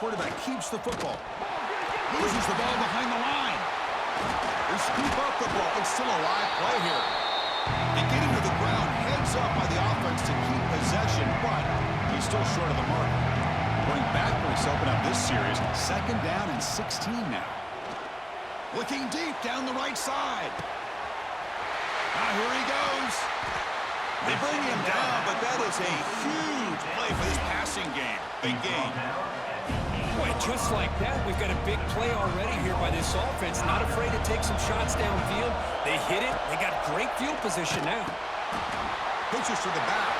quarterback keeps the football. Loses the ball behind the line. They scoop up the ball. It's still a live play here. They get him to the ground, heads up by the offense to keep possession, but he's still short of the mark. Going backwards to open up this series. 2nd down and 16 now. Looking deep down the right side. Now here he goes. They bring him down, but that is a huge play for this passing game. Big game. Boy, just like that, we've got a big play already here by this offense. Not afraid to take some shots downfield. They hit it. They got great field position now. Pitches to the back.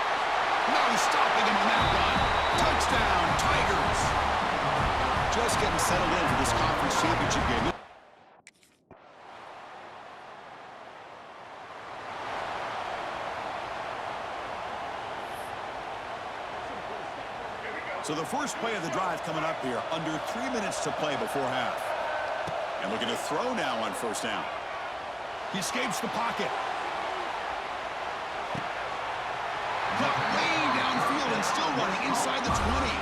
No stopping him on that run. Touchdown, Tigers. Just getting settled in for this conference championship game. So the first play of the drive coming up here. Under 3 minutes to play before half. And looking to throw now on 1st down. He escapes the pocket. Got way downfield and still running inside the 20.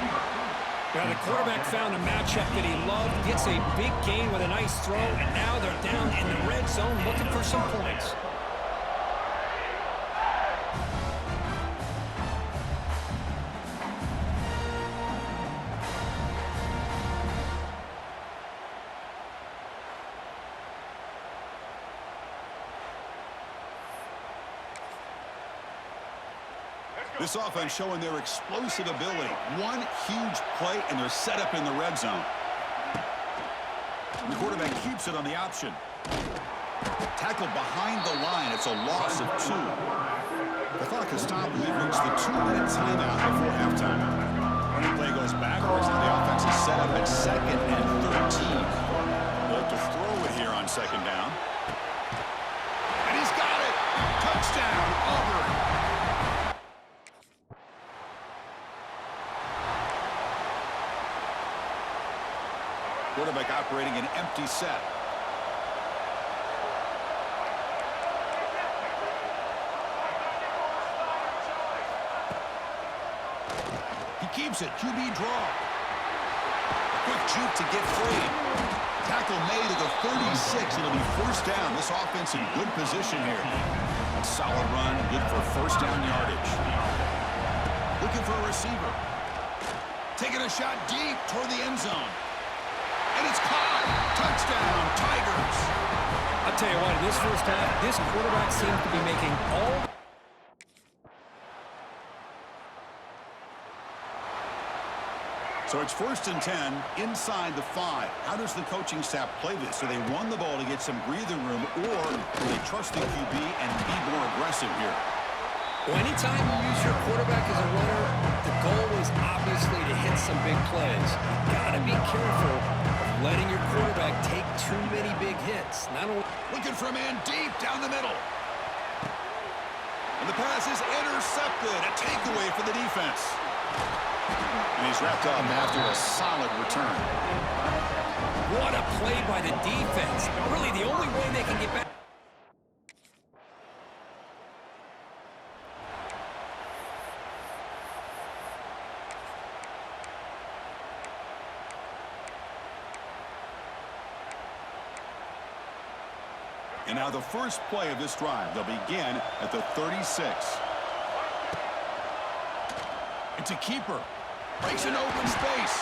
Now the quarterback found a matchup that he loved. Gets a big gain with a nice throw. And now they're down in the red zone looking for some points. This offense showing their explosive ability. One huge play, and they're set up in the red zone. And the quarterback keeps it on the option. Tackled behind the line. It's a loss of 2. The clock has stopped. We've reached the 2-minute timeout before halftime. Running play goes backwards. Now the offense is set up at 2nd and 13. They'll have to throw it here on 2nd down. And he's got it. Touchdown, Auburn. Quarterback operating an empty set. He keeps it. QB draw. A quick juke to get free. Tackle made at the 36. It'll be 1st down. This offense in good position here. A solid run. Good for 1st down yardage. Looking for a receiver. Taking a shot deep toward the end zone. And it's caught. Touchdown, Tigers. I'll tell you what, in this first half, this quarterback seems to be making all... So it's 1st and 10 inside the 5. How does the coaching staff play this? Do they run the ball to get some breathing room, or do they trust the QB and be more aggressive here? Well, anytime you use your quarterback as a runner, the goal is obviously to hit some big plays. You got to be careful of letting your quarterback take too many big hits. Not only looking for a man deep down the middle. And the pass is intercepted. A takeaway for the defense. And he's wrapped up after a solid return. What a play by the defense. Really the only way they can get back. And now the first play of this drive. They'll begin at the 36. It's a keeper. Breaks an open space.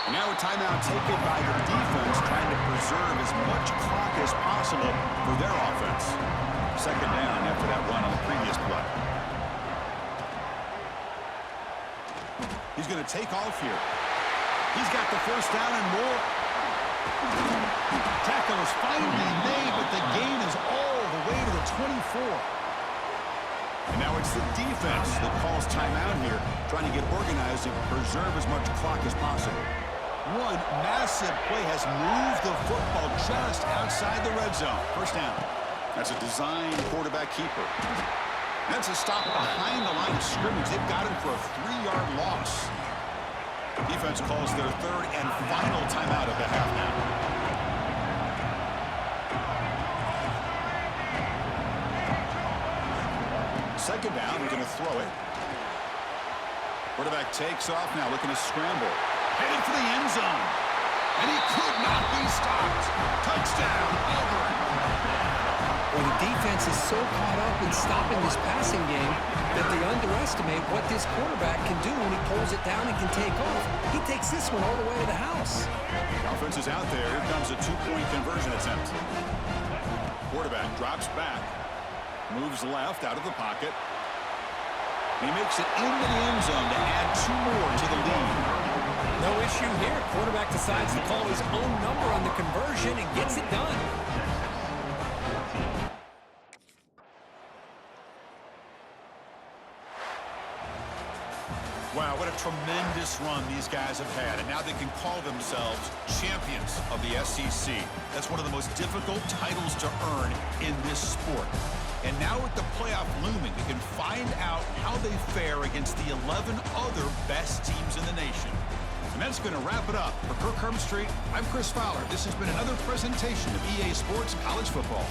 And now a timeout taken by the defense, trying to preserve as much clock as possible for their offense. 2nd down after that run on the previous play. He's going to take off here. He's got the 1st down and more. Tackle is finally made, but the gain is all the way to the 24. And now it's the defense that calls timeout here, trying to get organized and preserve as much clock as possible. One massive play has moved the football just outside the red zone. 1st down. That's a design quarterback keeper. That's a stop behind the line of scrimmage. They've got him for a 3-yard loss. Defense calls their 3rd and final timeout of the half now. Second down, we're going to throw it. Quarterback takes off now, looking to scramble. Headed for the end zone. And he could not be stopped. Touchdown, Auburn. Well, the defense is so caught up in stopping this passing game that they underestimate what this quarterback can do when he pulls it down and can take off. He takes this one all the way to the house. Offense is out there. Here comes a two-point conversion attempt. Quarterback drops back. Moves left out of the pocket. He makes it into the end zone to add 2 more to the lead. No issue here. Quarterback decides to call his own number on the conversion and gets it done. Wow, what a tremendous run these guys have had, and now they can call themselves champions of the SEC. That's one of the most difficult titles to earn in this sport. And now with the playoff looming, we can find out how they fare against the 11 other best teams in the nation. And that's going to wrap it up. For Kirk Herbstreit, I'm Chris Fowler. This has been another presentation of EA Sports College Football.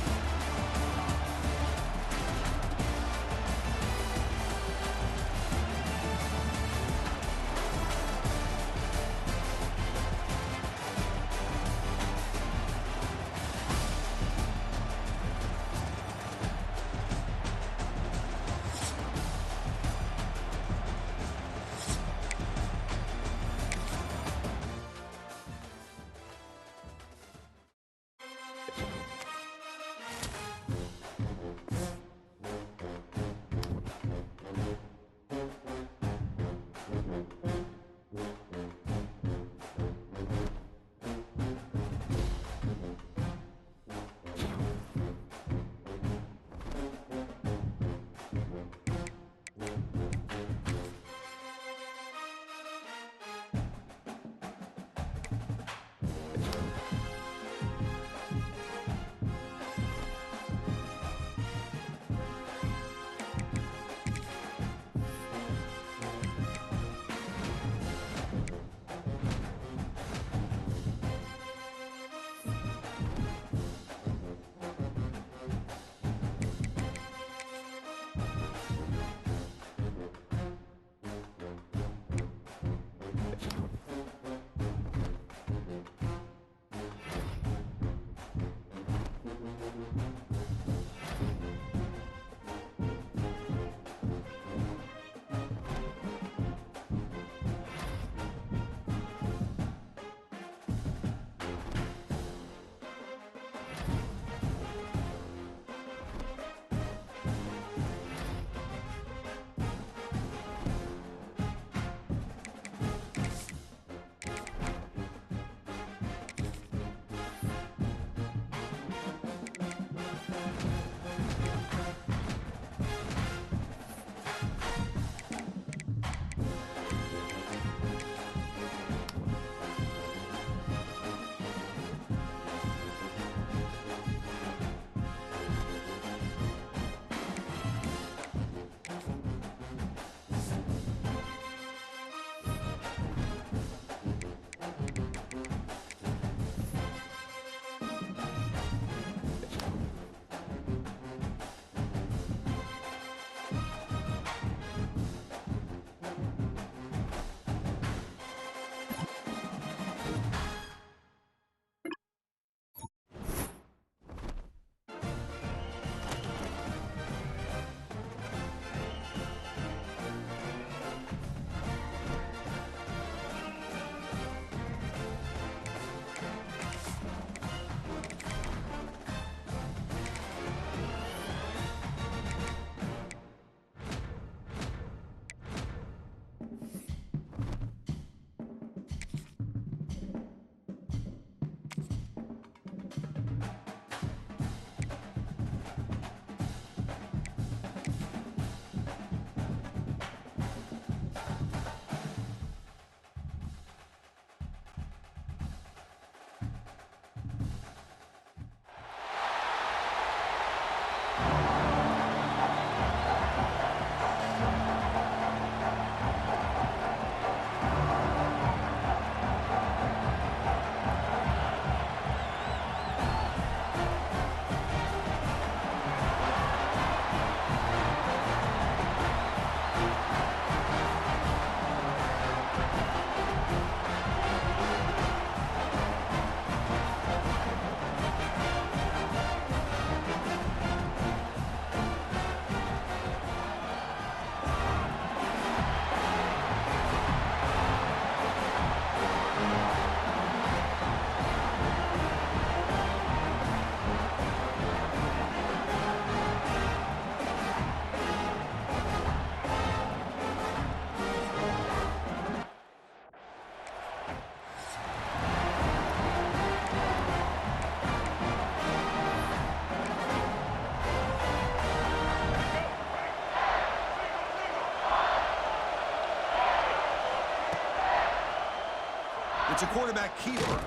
It's a quarterback keeper.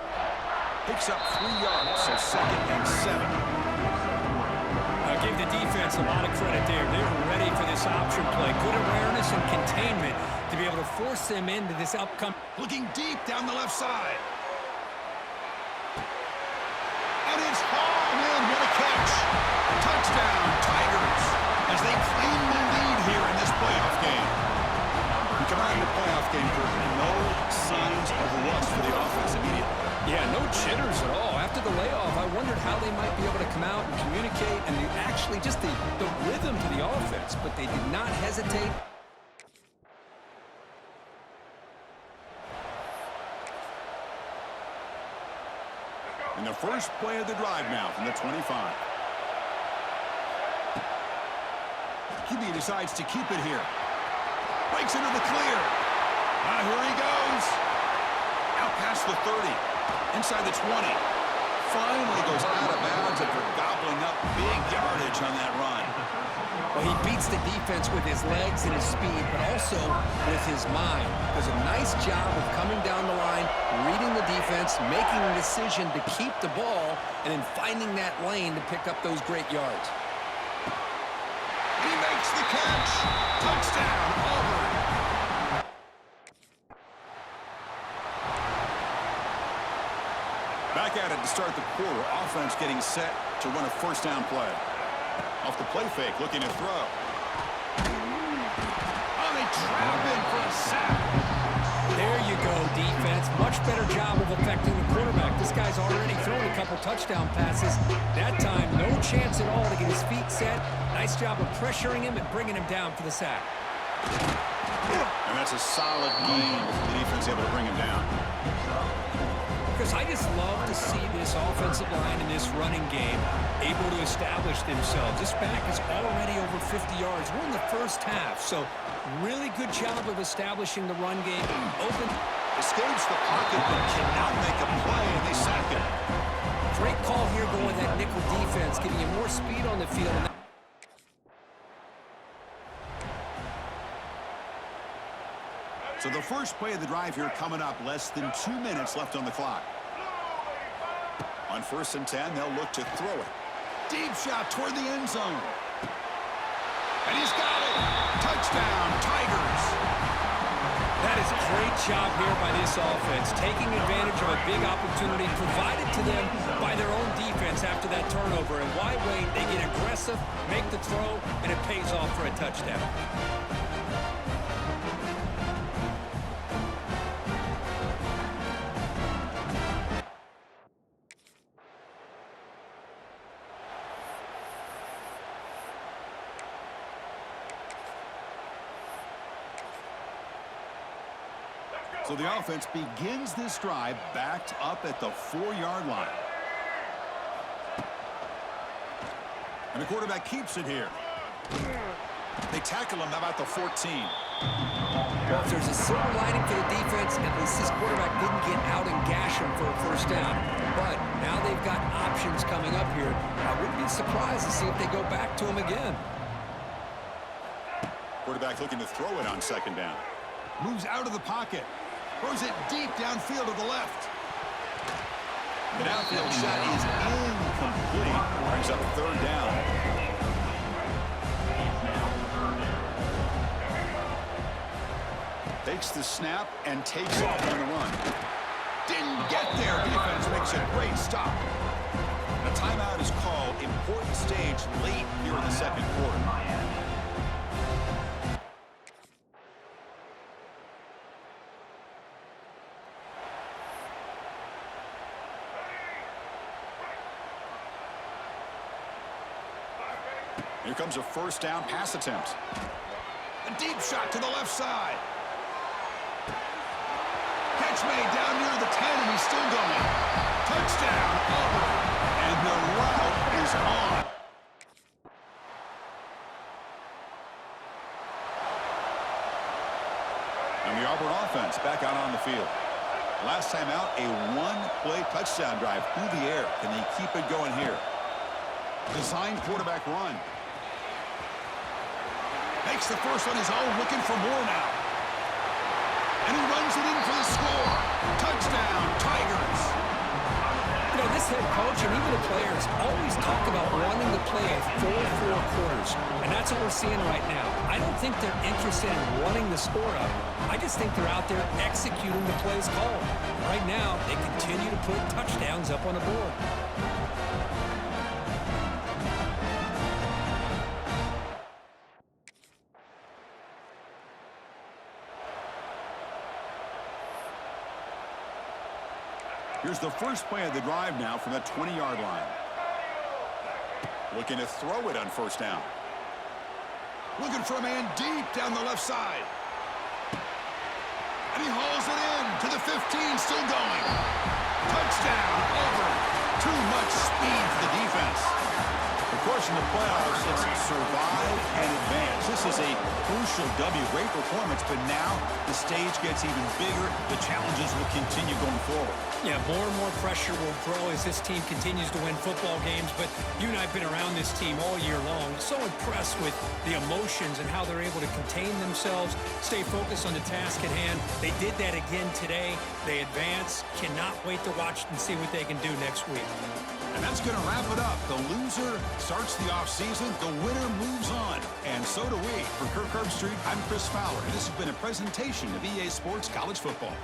Picks up 3 yards, so 2nd and 7. Give the defense a lot of credit there. They were ready for this option play. Good awareness and containment to be able to force them into this upcoming. Looking deep down the left side. And it's hauled in. What a catch. Touchdown, Tigers, as they claim the lead here in this playoff game. We come out in the playoff game for no signs of rust for the offense immediately. Yeah, no jitters at all. After the layoff, I wondered how they might be able to come out and communicate and actually just the rhythm to the offense, but they did not hesitate. In the first play of the drive now from the 25. QB decides to keep it here. Breaks into the clear. Here he goes. Out past the 30. Inside the 20. Finally goes out of bounds after gobbling up big yardage on that run. Well, he beats the defense with his legs and his speed, but also with his mind. Does a nice job of coming down the line, reading the defense, making a decision to keep the ball, and then finding that lane to pick up those great yards. He makes the catch. Touchdown, Auburn. Back at it to start the quarter. Offense getting set to run a first down play. Off the play fake, looking to throw. Oh, they trap him for a sack. There you go, defense. Much better job of affecting the quarterback. This guy's already thrown a couple touchdown passes. That time, no chance at all to get his feet set. Nice job of pressuring him and bringing him down for the sack. And that's a solid game if the defense able to bring him down. Because I just love to see this offensive line in this running game able to establish themselves. This back is already over 50 yards. We're in the first half, so really good job of establishing the run game. Open. Escapes the pocket, but cannot make a play, and they sack him. Great call here going with that nickel defense, giving you more speed on the field. So the first play of the drive here coming up, less than 2 minutes left on the clock. On 1st and 10, they'll look to throw it. Deep shot toward the end zone. And he's got it. Touchdown, Tigers. That is a great job here by this offense, taking advantage of a big opportunity provided to them by their own defense after that turnover. And why wait? They get aggressive, make the throw, and it pays off for a touchdown. So the offense begins this drive backed up at the 4-yard line. And the quarterback keeps it here. They tackle him about the 14. Well, if there's a silver lining for the defense, at least this quarterback didn't get out and gash him for a first down. But now they've got options coming up here. I wouldn't be surprised to see if they go back to him again. Quarterback looking to throw it on 2nd down. Moves out of the pocket. Throws it deep downfield to the left. The downfield shot is incomplete. Brings up 3rd down. Takes the snap and takes off on the run. Didn't get there. Defense makes a great stop. A timeout is called. Important stage late here in the 2nd quarter. Here comes a first down pass attempt. A deep shot to the left side. Catch made down near the 10, and he's still going. Touchdown, Auburn. And the route is on. And the Auburn offense back out on the field. Last time out, a 1-play touchdown drive through the air. Can they keep it going here? Designed quarterback run. Makes the first on his own, looking for more now. And he runs it in for the score. Touchdown, the players always talk about wanting to play a full 4 quarters, and that's what we're seeing right now. I don't think they're interested in wanting the score up. I just think they're out there executing the plays called. Right now, they continue to put touchdowns up on the board. Here's the first play of the drive now from the 20-yard line. Looking to throw it on first down. Looking for a man deep down the left side. And he hauls it in to the 15, still going. Touchdown, over. Too much speed for the defense. Of course, in the playoffs, it's survive and advance. This is a crucial W. Great performance, but now the stage gets even bigger. The challenges will continue going forward. Yeah, more and more pressure will grow as this team continues to win football games, but you and I have been around this team all year long. So impressed with the emotions and how they're able to contain themselves, stay focused on the task at hand. They did that again today. They advance. Cannot wait to watch and see what they can do next week. And that's going to wrap it up. The loser starts the offseason. The winner moves on. And so do we. For Kirk Herbstreit, I'm Chris Fowler, and this has been a presentation of EA Sports College Football.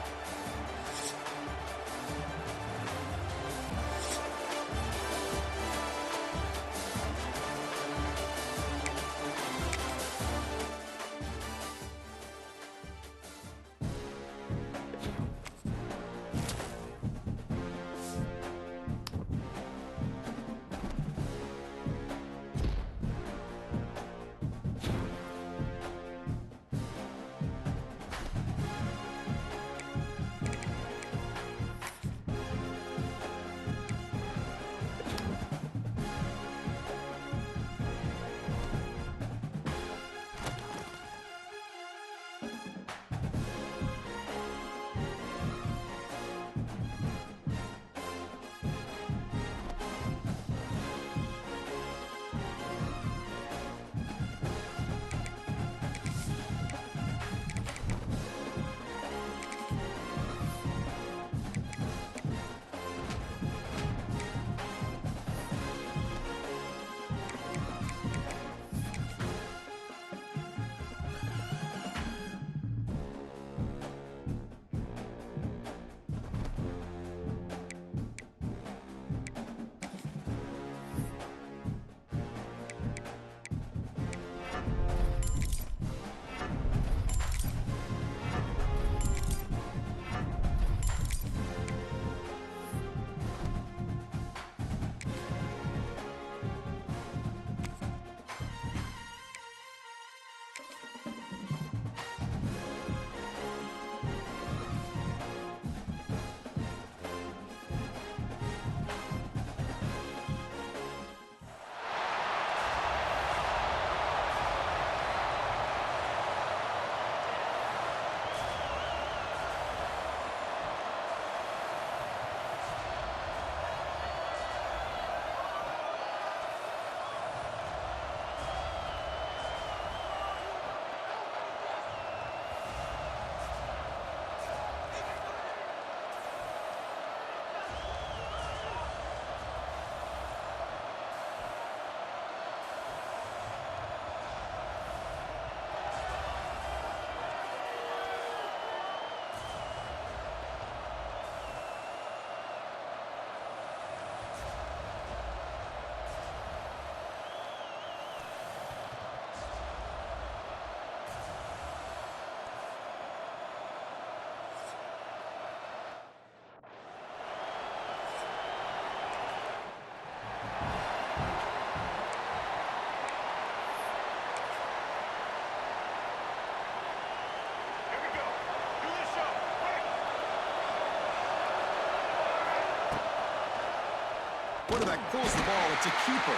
Quarterback pulls the ball. It's a keeper.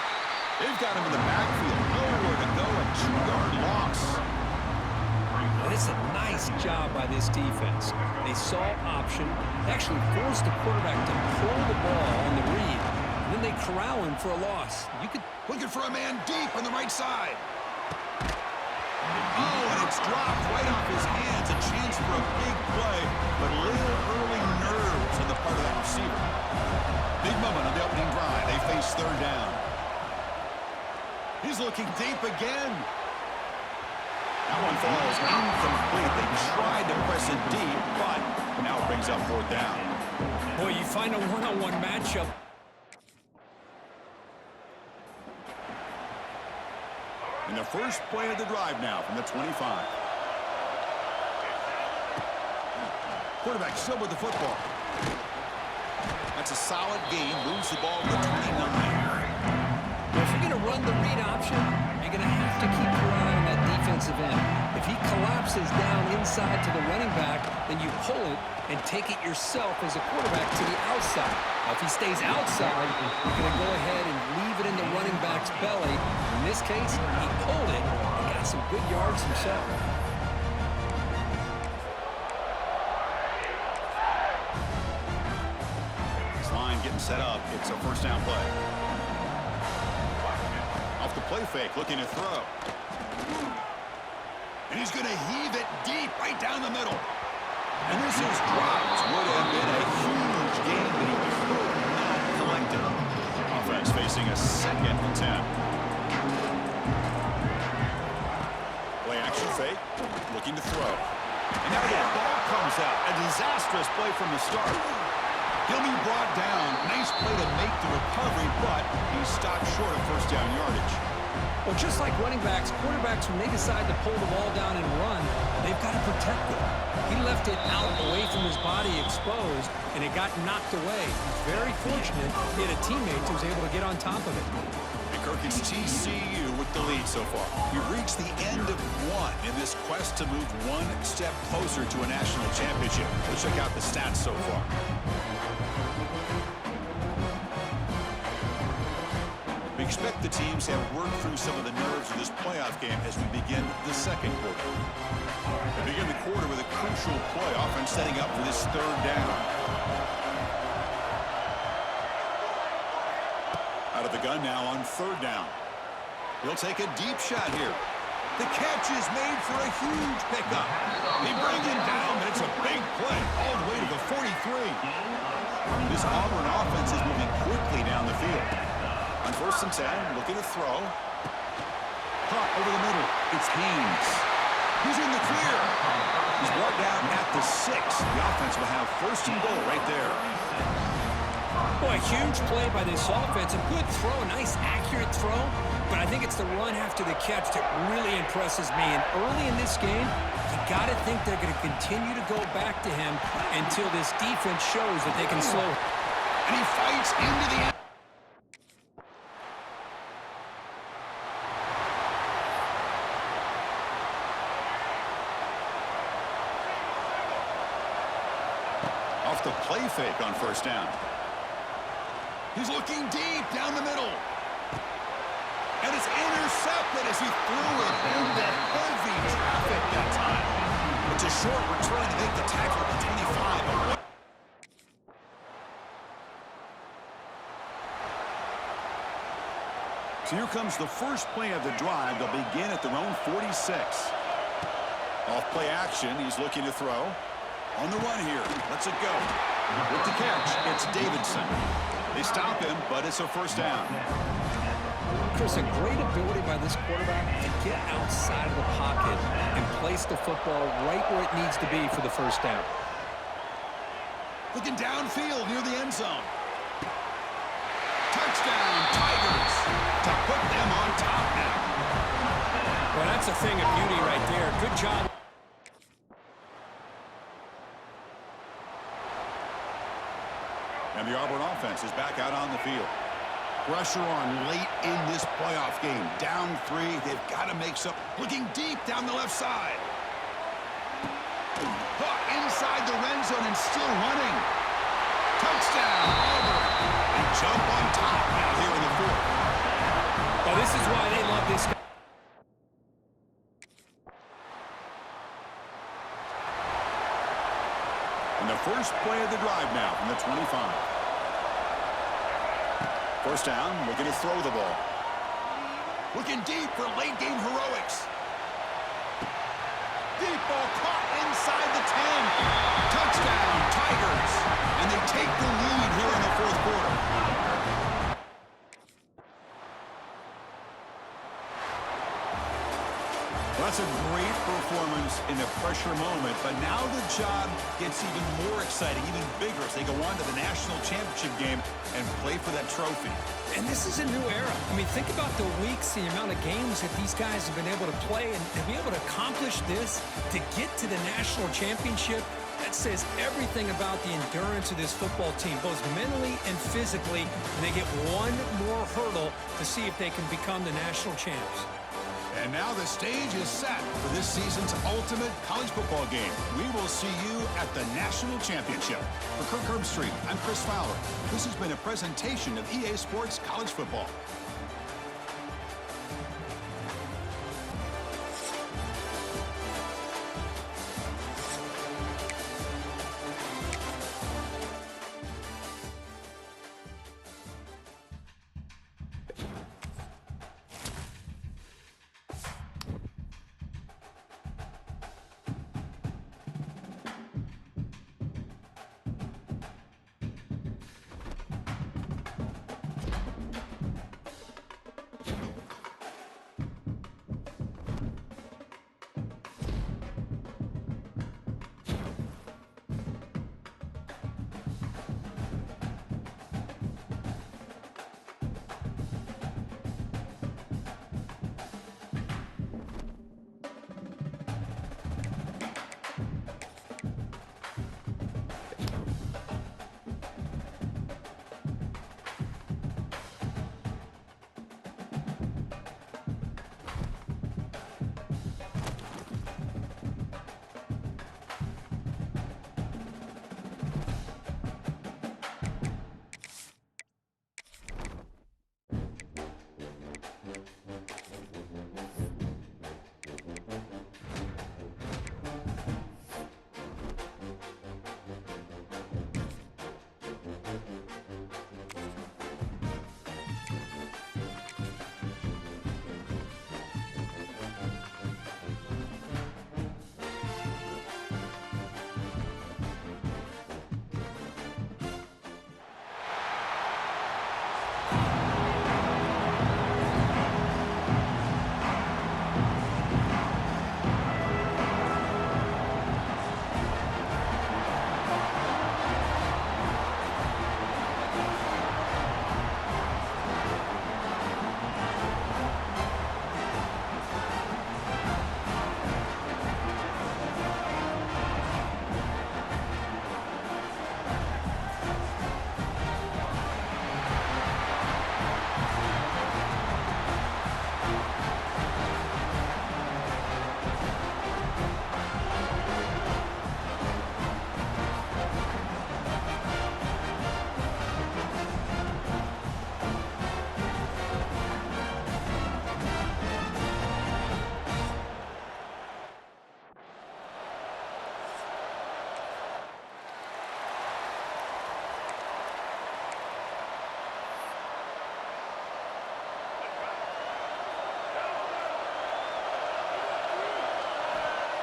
They've got him in the backfield. Nowhere to go. A 2-yard loss. And it's a nice job by this defense. They saw option, actually forced the quarterback to pull the ball on the read, and then they corral him for a loss. You could looking for a man deep on the right side. Oh, and it's dropped right off his hands. A chance for a big play, but little early nerves on the part of that receiver. Big moment on the opening drive. They He's looking deep again. That one falls incomplete. They tried to press it deep, but now it brings up 4th down. Boy, you find a one-on-one matchup. In the first play of the drive now from the 25. Quarterback still with the football. That's a solid gain. Moves the ball to the 29. Well, if you're going to run the read option, you're going to have to keep your eye on that defensive end. If he collapses down inside to the running back, then you pull it and take it yourself as a quarterback to the outside. Now, if he stays outside, you're going to go ahead and leave it in the running back's belly. In this case, he pulled it and got some good yards himself. This line getting set up. It's a 1st down play. Off the play fake, looking to throw. And he's going to heave it deep right down the middle. And this is dropped. Would have been a huge gain, but he could not collect it. Offense facing a 2nd and 10. Play action fake, looking to throw. And now the ball comes out. A disastrous play from the start. He'll be brought down. Nice play to make the recovery, but he stopped short of 1st down yardage. Well, just like running backs, quarterbacks, when they decide to pull the ball down and run, they've got to protect it. He left it out away from his body exposed, and it got knocked away. He's very fortunate he had a teammate who was able to get on top of it. And Kirk, it's TCU with the lead so far. We've reached the end of one in this quest to move one step closer to a national championship. Let's check out the stats so far. We expect the teams to have worked through some of the nerves of this playoff game as we begin the 2nd quarter. We begin the quarter with a crucial play, offense setting up for this 3rd down. Out of the gun now on 3rd down. He'll take a deep shot here. The catch is made for a huge pickup. They bring him down, and it's a big play all the way to the 43. This Auburn offense is moving quickly down the field. On 1st and 10, looking to throw. Caught over the middle. It's Haynes. He's in the clear. He's brought down at the 6. The offense will have 1st and goal right there. Boy, a huge play by this offense. A good throw, a nice accurate throw. But I think it's the run after the catch that really impresses me. And early in this game, you got to think they're going to continue to go back to him until this defense shows that they can slow him. And he fights into the end. Off the play fake on 1st down. He's looking deep down the middle. And it's intercepted as he threw it into heavy traffic that time. It's a short return to make the tackle at the 25. So here comes the first play of the drive. They'll begin at their own 46. Off play action, he's looking to throw. On the run here, lets it go. With the catch, it's Davidson. They stop him, but it's a 1st down. Chris, a great ability by this quarterback to get outside of the pocket and place the football right where it needs to be for the 1st down. Looking downfield near the end zone. Touchdown, Tigers, to put them on top now. Well, that's a thing of beauty right there. Good job. And the Auburn offense is back out on the field. Pressure on late in this playoff game. Down 3. They've got to make some. Looking deep down the left side. Caught inside the red zone and still running. Touchdown, Auburn. They jump on top now here in the 4th. Well, this is why they love this guy. And the first play of the drive now from the 25. 1st down, looking to throw the ball. Looking deep for late game heroics. Deep ball caught inside the 10. Touchdown, Tigers. And they take the lead here in the 4th quarter. That's a great performance in a pressure moment, but now the job gets even more exciting, even bigger as they go on to the national championship game and play for that trophy. And this is a new era. I mean, think about the weeks, the amount of games that these guys have been able to play, and to be able to accomplish this, to get to the national championship, that says everything about the endurance of this football team, both mentally and physically, and they get one more hurdle to see if they can become the national champs. And now the stage is set for this season's ultimate college football game. We will see you at the national championship. For Kirk Herbstreit, I'm Chris Fowler. This has been a presentation of EA Sports College Football.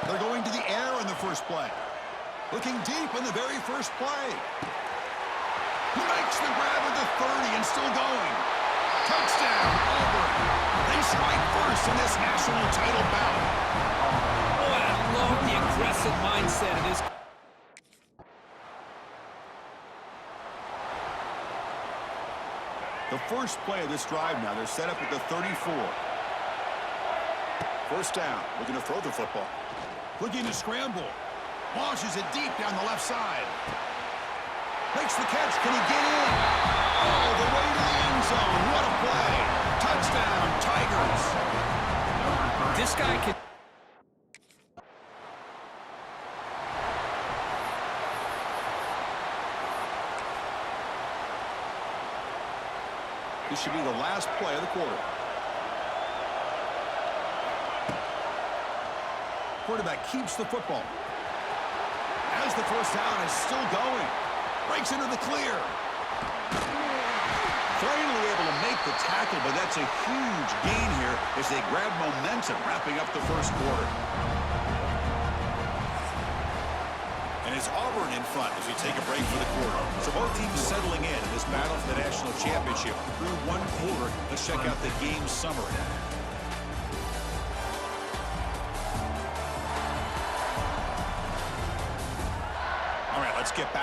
They're going to the air on the first play. Looking deep on the very first play. He makes the grab at the 30 and still going. Touchdown, Auburn. They strike first in this national title bout. Oh, I love the aggressive mindset of this. The first play of this drive now, they're set up at the 34. First down, looking to throw the football. Looking to scramble. Launches it deep down the left side. Makes the catch. Can he get in? All the way to the end zone. What a play. Touchdown, Tigers. This guy can... This should be the last play of the quarter. Quarterback keeps the football. As the first down is still going. Breaks into the clear. Finally able to make the tackle, but that's a huge gain here as they grab momentum wrapping up the first quarter. And it's Auburn in front as we take a break for the quarter. So both teams settling in this battle for the national championship. Through one quarter, let's check out the game summary.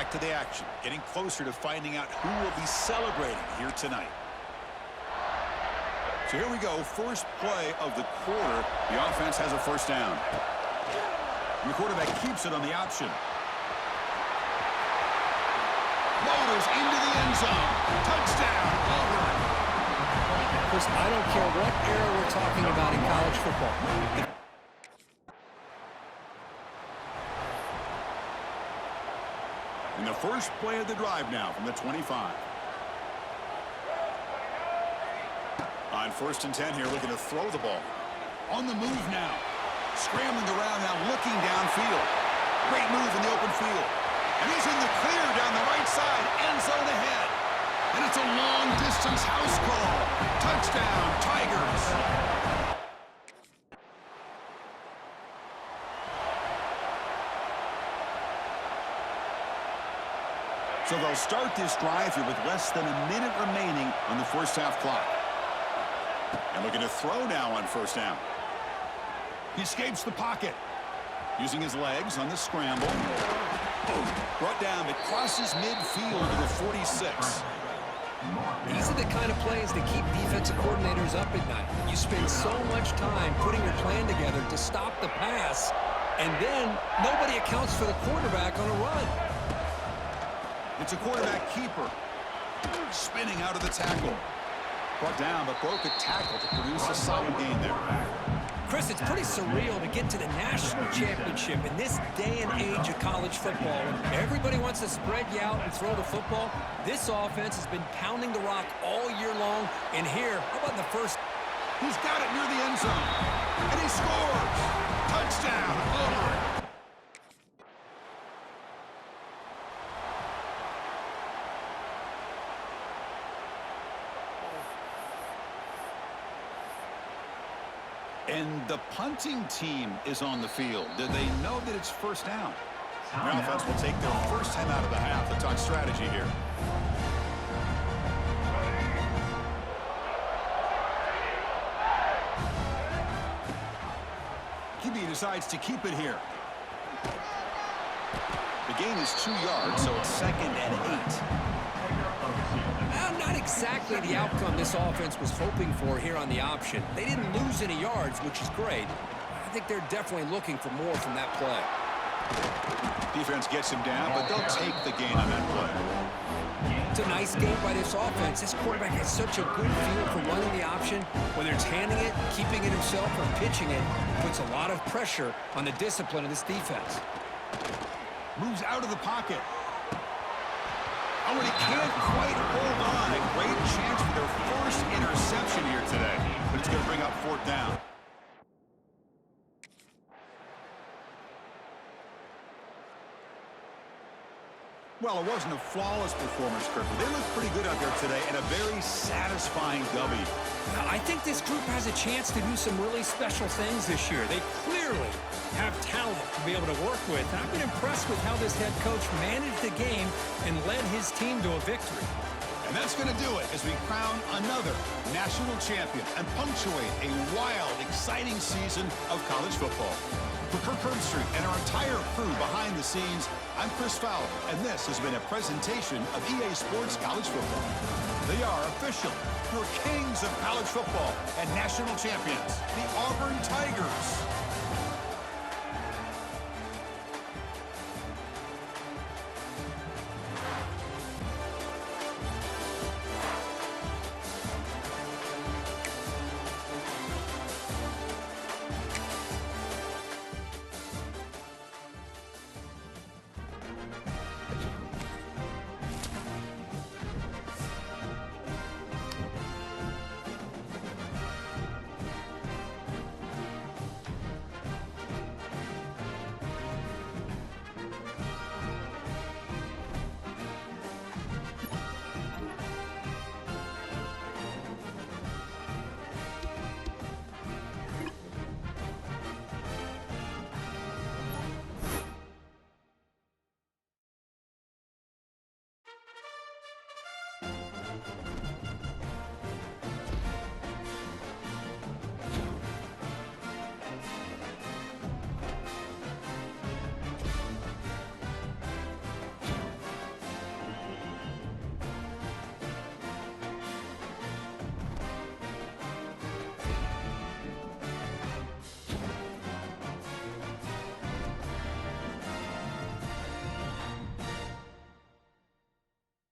back to the action, getting closer to finding out who will be celebrating here tonight. So here we go, first play of the quarter. The offense has a first down. And the quarterback keeps it on the option. Motors into the end zone. Touchdown, Auburn. Chris, I don't care what era we're talking about in college football. In the first play of the drive now from the 25. On 1st and 10 here, looking to throw the ball. On the move now. Scrambling around now, looking downfield. Great move in the open field. And he's in the clear down the right side, end zone ahead. And it's a long-distance house call. Touchdown, Tigers. So they'll start this drive here with less than a minute remaining on the first half clock. And looking to throw now on first down. He escapes the pocket. Using his legs on the scramble. Brought down, but crosses midfield to the 46. These are the kind of plays that keep defensive coordinators up at night. You spend so much time putting your plan together to stop the pass, and then nobody accounts for the quarterback on a run. It's a quarterback keeper. Spinning out of the tackle. Brought down, but broke a tackle to produce a solid gain there. Chris, it's pretty surreal to get to the national championship in this day and age of college football. When everybody wants to spread you out and throw the football, this offense has been pounding the rock all year long. And here, how about the first? He's got it near the end zone. And he scores. Touchdown, Auburn. And the punting team is on the field. Do they know that it's first down? The offense will take their first time out of the half. Let's talk strategy here. QB decides to keep it here. The gain is 2 yards, so it's 2nd and 8. Not exactly the outcome this offense was hoping for here on the option. They didn't lose any yards, which is great. I think they're definitely looking for more from that play. Defense gets him down, but they'll take the gain on that play. It's a nice game by this offense. This quarterback has such a good feel for running the option. Whether it's handing it, keeping it himself, or pitching it, puts a lot of pressure on the discipline of this defense. Moves out of the pocket. Oh, and he can't quite hold on. A great chance for their first interception here today. But it's going to bring up 4th down. Well, it wasn't a flawless performance, Kirk, but they looked pretty good out there today and a very satisfying W. I think this group has a chance to do some really special things this year. They clearly have talent to be able to work with. And I've been impressed with how this head coach managed the game and led his team to a victory. And that's going to do it as we crown another national champion and punctuate a wild, exciting season of college football. For Kirk Herbstreit and our entire crew behind the scenes, I'm Chris Fowler, and this has been a presentation of EA Sports College Football. They are official, your kings of college football and national champions, the Auburn Tigers.